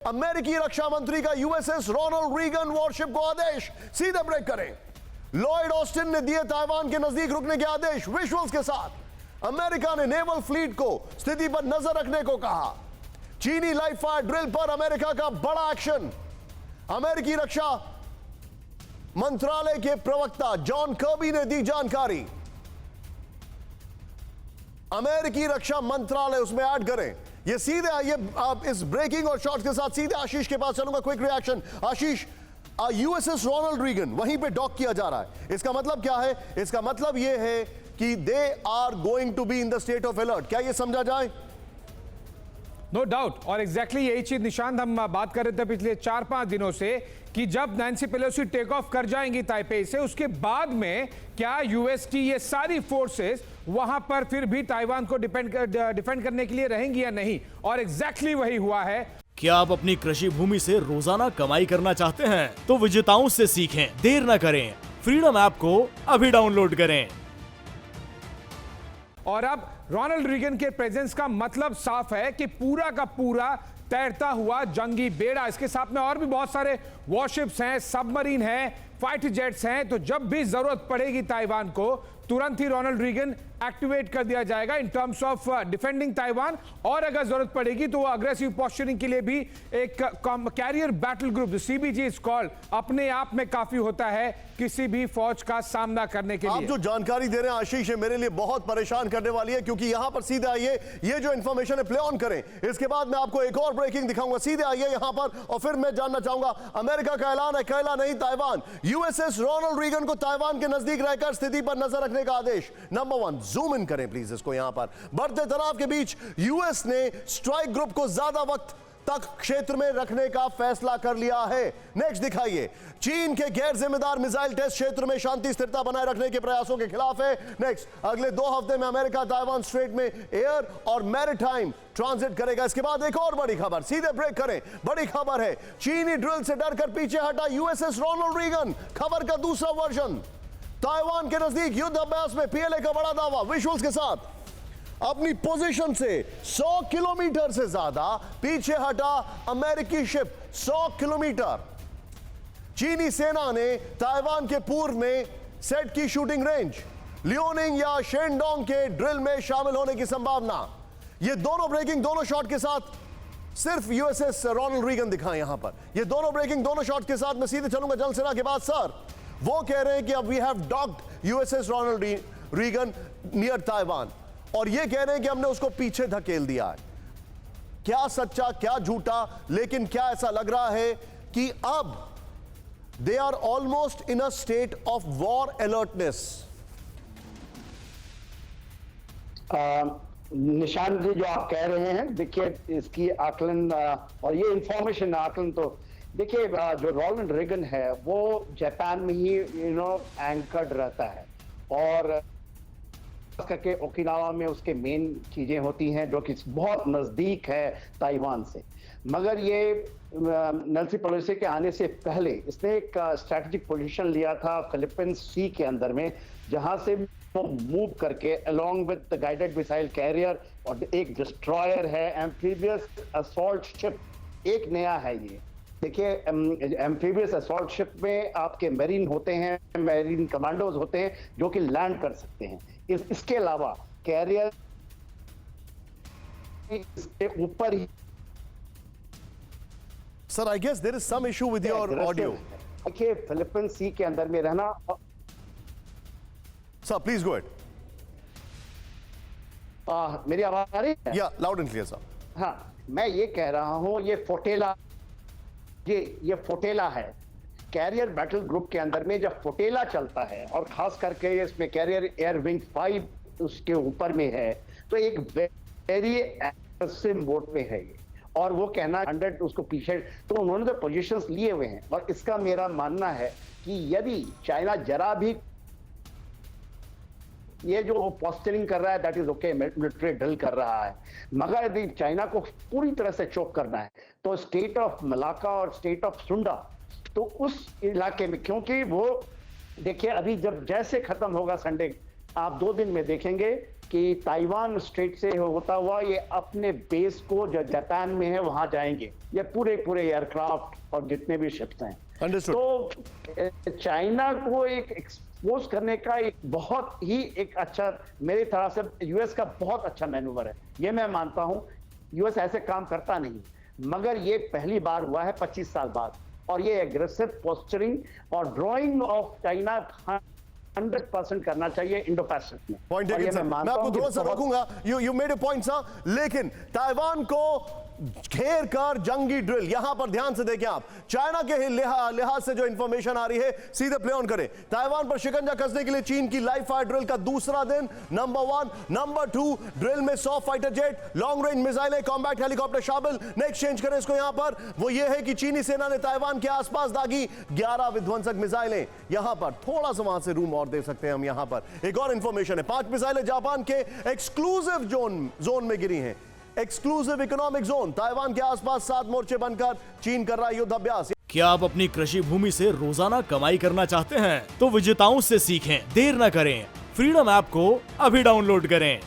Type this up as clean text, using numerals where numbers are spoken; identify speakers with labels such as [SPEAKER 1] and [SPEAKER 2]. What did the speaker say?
[SPEAKER 1] अमेरिकी रक्षा मंत्री का यूएसएस रोनाल्ड रीगन वॉरशिप को आदेश, सीधे ब्रेक करें। लॉयड ऑस्टिन ने दिए ताइवान के नजदीक रुकने के आदेश विजुअल्स के साथ। अमेरिका ने नेवल फ्लीट को स्थिति पर नजर रखने को कहा। चीनी लाइव फायर ड्रिल पर अमेरिका का बड़ा एक्शन। अमेरिकी रक्षा मंत्रालय के प्रवक्ता जॉन कर्बी ने दी जानकारी। अमेरिकी रक्षा मंत्रालय उसमें ऐड करें। ये सीधे आइए, आप इस ब्रेकिंग और शॉर्ट्स के साथ सीधे आशीष के पास चलूंगा। क्विक रिएक्शन आशीष, यूएसएस रोनाल्ड रीगन वहीं पे डॉक किया जा रहा है, इसका मतलब क्या है? इसका मतलब ये है कि they are going to be in the state of alert, क्या ये समझा जाए?
[SPEAKER 2] नो डाउट, और एग्जैक्टली यही चीज निशांत हम बात कर रहे थे पिछले 4-5 दिनों से कि जब नैन्सी पेलोसी टेक ऑफ कर जाएंगी ताइपे से, उसके बाद में क्या यूएस की ये सारी फोर्सेस वहां पर फिर भी ताइवान को डिफेंड करने के लिए रहेंगी या नहीं? और एग्जैक्टली वही हुआ है।
[SPEAKER 3] क्या आप अपनी कृषि भूमि से रोजाना कमाई करना चाहते हैं? तो विजेताओं से सीखें, देर न करें, फ्रीडम ऐप को अभी डाउनलोड करें।
[SPEAKER 2] और अब रोनाल्ड रीगन के प्रेजेंस का मतलब साफ है कि पूरा का पूरा तैरता हुआ जंगी बेड़ा, इसके साथ में और भी बहुत सारे वॉरशिप्स हैं, सबमरीन हैं, फाइटर जेट्स हैं, तो जब भी जरूरत पड़ेगी ताइवान को, तुरंत ही रोनाल्ड रीगन एक्टिवेट कर दिया जाएगा in terms of defending Taiwan. और अगर जरूरत पड़ेगी तो वो अग्रेसिव पोस्चरिंग के लिए भी एक carrier battle group, CBG is called, अपने आप में काफी होता है किसी भी फौज का सामना करने के लिए।
[SPEAKER 1] आप जो जानकारी दे रहे हैं आशीष, मेरे लिए बहुत परेशान करने वाली है, क्योंकि यहां पर सीधे आइए, ये जो इंफॉर्मेशन है प्ले ऑन करें, इसके बाद मैं आपको एक और ब्रेकिंग दिखाऊंगा। सीधे आइए यहां पर, और फिर मैं जानना चाहूंगा, अमेरिका का ऐलान है, कहला नहीं ताइवान। यूएसएस रोनाल्ड रीगन को ताइवान के नजदीक रहकर स्थिति पर नजर रखने का आदेश। नंबर 1, जूम इन करें प्लीज इसको। यहां पर बढ़ते तनाव के बीच यूएस ने स्ट्राइक ग्रुप को ज्यादा वक्त तक क्षेत्र में रखने का फैसला कर लिया है। नेक्स्ट दिखाइए, चीन के गैर जिम्मेदार मिसाइल टेस्ट क्षेत्र में शांति स्थिरता बनाए रखने के प्रयासों के खिलाफ है। नेक्स्ट, अगले 2 हफ्ते में अमेरिका ताइवान स्ट्रेट में एयर और मैरीटाइम ट्रांजिट करेगा। इसके बाद एक और बड़ी खबर, सीधे ब्रेक करें। बड़ी खबर है, चीनी ड्रिल से डरकर पीछे हटा यूएसएस रोनाल्ड रीगन। खबर का दूसरा वर्जन, ताइवान के नजदीक युद्ध अभ्यास में पीएलए का बड़ा दावा विजुअल्स के साथ। अपनी पोजीशन से 100 किलोमीटर से ज्यादा पीछे हटा अमेरिकी शिप, 100 किलोमीटर। चीनी सेना ने ताइवान के पूर्व में सेट की शूटिंग रेंज। लियोनिंग या शेनडोंग के ड्रिल में शामिल होने की संभावना। ये दोनों ब्रेकिंग, दोनों शॉट के साथ सिर्फ यूएसएस रोनाल्ड रीगन दिखाएं यहां पर। ये दोनों ब्रेकिंग, दोनों शॉट के साथ मैं सीधे चलूंगा जल सेना के बाद। सर, वो कह रहे हैं कि अब we have docked USS Ronald Reagan near Taiwan, और ये कह रहे हैं कि हमने उसको पीछे धकेल दिया है। क्या सच्चा, क्या झूठा, लेकिन क्या ऐसा लग रहा है कि अब they are almost in a state of war alertness?
[SPEAKER 4] Nishan ji, जो आप कह रहे हैं, देखिए इसकी आकलन और ये इंफॉर्मेशन आकलन, तो देखिए जो रोनाल्ड रीगन है वो जापान में ही एंकर्ड रहता है, और करके ओकिनावा में उसके मेन चीजें होती हैं जो कि बहुत नजदीक है ताइवान से। मगर ये नैन्सी पेलोसी के आने से पहले इसने एक स्ट्रैटेजिक पोजीशन लिया था फिलीपींस सी के अंदर में, जहां से वो मूव करके along with the guided missile carrier, और एक डिस्ट्रॉयर है, एम्फीबियस असॉल्ट शिप एक नया है ये। देखिए, एम्फीबियस असॉल्ट शिप में आपके मेरीन होते हैं, मेरीन कमांडोज होते हैं जो कि लैंड कर सकते हैं। इसके अलावा कैरियर इसके ऊपर ही।
[SPEAKER 1] Sir, I guess there is some issue with your audio.
[SPEAKER 4] देखिए, फिलीपींस सी के अंदर में रहना।
[SPEAKER 1] Sir please go ahead.
[SPEAKER 4] मेरी आवाज आ रही है?
[SPEAKER 1] या, लाउड एंड क्लियर सर।
[SPEAKER 4] हाँ, मैं ये कह रहा हूं, ये फोटेला, ये फोटेला है। कैरियर बैटल ग्रुप के अंदर में जब फोटेला चलता है, और खास करके इसमें कैरियर एयर विंग 5 उसके ऊपर में है, तो एक वेरी एग्रेसिव मोड में है ये। और वो कहना 100 उसको पीछे, तो उन्होंने तो पोजीशंस लिए हुए हैं। और इसका मेरा मानना है कि यदि चाइना जरा भी ये जो पोस्टरिंग कर रहा है, that is okay, military drill कर रहा है, मगर यदि चाइना को पूरी तरह से चोक करना है तो स्टेट ऑफ मलाका और स्टेट ऑफ सुंडा, तो उस इलाके में, क्योंकि वो देखिए अभी जब जैसे खत्म होगा संडे, आप 2 दिन में देखेंगे कि ताइवान स्ट्रेट से होता हुआ ये अपने बेस को जो जापान में है वहां जाएंगे, ये पूरे एयरक्राफ्ट और जितने भी शिप्स हैं।
[SPEAKER 1] अंडरस्टूड।
[SPEAKER 4] तो चाइना को एक एक्सपोज करने का एक बहुत ही एक अच्छा, मेरी तरह से यूएस का बहुत अच्छा मैनूवर है, ये मैं मानता हूं। यूएस ऐसे काम करता नहीं, मगर ये पहली बार हुआ है 25 साल बाद, और ये एग्रेसिव पोस्चरिंग और ड्रॉइंग ऑफ चाइना 100% करना चाहिए इंडो पैसिफिक में।
[SPEAKER 1] पॉइंट
[SPEAKER 4] और ये
[SPEAKER 1] मैं आपको थोड़ा सा रोकूंगा, यू मेड अ पॉइंट सा, लेकिन ताइवान को घेर कर जंगी ड्रिल, यहां पर ध्यान से देखें आप, चाइना के लिहाज से जो इंफॉर्मेशन आ रही है सीधे प्ले ऑन करें। ताइवान पर शिकंजा कसने के लिए चीन की लाइव फायर ड्रिल का दूसरा दिन, नंबर 1। नंबर 2, ड्रिल में 100 फाइटर जेट, लॉन्ग रेंज मिसाइलें, कॉम्बैट हेलीकॉप्टर शामिल। नेक्स्ट चेंज करें इसको यहां पर, वो ये है कि चीनी सेना ने ताइवान के आसपास दागी 11 विध्वंसक मिसाइलें। यहां पर थोड़ा सा वहां से रूम और दे सकते हैं हम, यहां पर एक और इंफॉर्मेशन है, 5 मिसाइलें जापान के एक्सक्लूसिव जोन में गिरी हैं। एक्सक्लूसिव इकोनॉमिक जोन, ताइवान के आसपास 7 मोर्चे बनकर चीन कर रहा है युद्धाभ्यास।
[SPEAKER 3] क्या आप अपनी कृषि भूमि से रोजाना कमाई करना चाहते हैं? तो विजेताओं से सीखें, देर न करें, फ्रीडम ऐप को अभी डाउनलोड करें।